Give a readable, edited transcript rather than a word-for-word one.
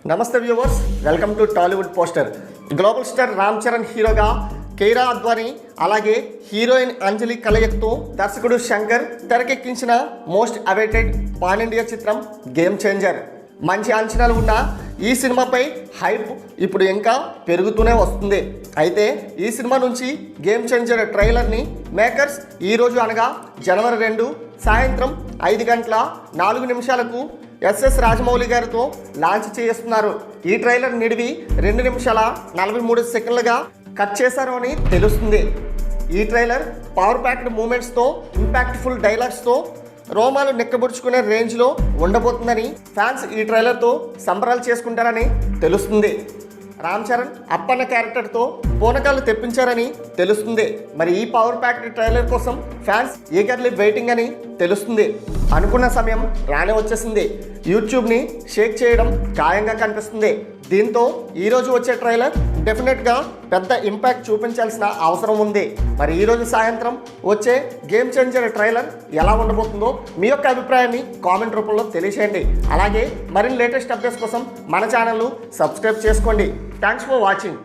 నమస్తే viewers, welcome to Tollywood poster. Global star Ram Charan హీరోగా కైరా అద్వానీ అలాగే హీరోయిన్ అంజలి కలయికతో దర్శకుడు శంకర్ తెరకెక్కించిన మోస్ట్ అవైటెడ్ పాన్ ఇండియా చిత్రం గేమ్ చేంజర్. మంచి అంచనాలు ఉన్న ఈ సినిమాపై హైప్ ఇప్పుడు ఇంకా పెరుగుతూనే వస్తుంది. అయితే ఈ సినిమా నుంచి గేమ్ చేంజర్ ట్రైలర్ని మేకర్స్ ఈరోజు అనగా జనవరి 2 సాయంత్రం 5:04 ఎస్ఎస్ రాజమౌళి గారితో లాంచ్ చేస్తున్నారు. ఈ ట్రైలర్ నిడివి 2 నిమిషాల 43 సెకండ్లుగా కట్ చేశారు అని తెలుస్తుంది. ఈ ట్రైలర్ పవర్ ప్యాక్డ్ మూమెంట్స్తో, ఇంపాక్ట్ఫుల్ డైలాగ్స్తో రోమాలు నెక్కబుడుచుకునే రేంజ్లో ఉండబోతుందని ఫ్యాన్స్ ఈ ట్రైలర్తో సంబరాలు చేసుకుంటారని తెలుస్తుంది. రామ్ చరణ్ అప్పన్న క్యారెక్టర్తో పూనకాలు తెప్పించారని తెలుస్తుంది. మరి ఈ పవర్ ప్యాక్డ్ ట్రైలర్ కోసం ఫ్యాన్స్ ఈగర్లీ వెయిటింగ్ అని తెలుస్తుంది. అనుకున్న సమయం రానే వచ్చేసింది. యూట్యూబ్ని షేక్ చేయడం ఖాయంగా కనిపిస్తుంది. దీంతో ఈరోజు వచ్చే ట్రైలర్ డెఫినెట్గా పెద్ద ఇంపాక్ట్ చూపించాల్సిన అవసరం ఉంది. మరి ఈరోజు సాయంత్రం వచ్చే గేమ్ చేంజర్ ట్రైలర్ ఎలా ఉండబోతుందో మీ యొక్క అభిప్రాయాన్ని కామెంట్ రూపంలో తెలియచేయండి. అలాగే మరిన్ని లేటెస్ట్ అప్డేట్స్ కోసం మన ఛానల్ను సబ్స్క్రైబ్ చేసుకోండి. Thanks for watching.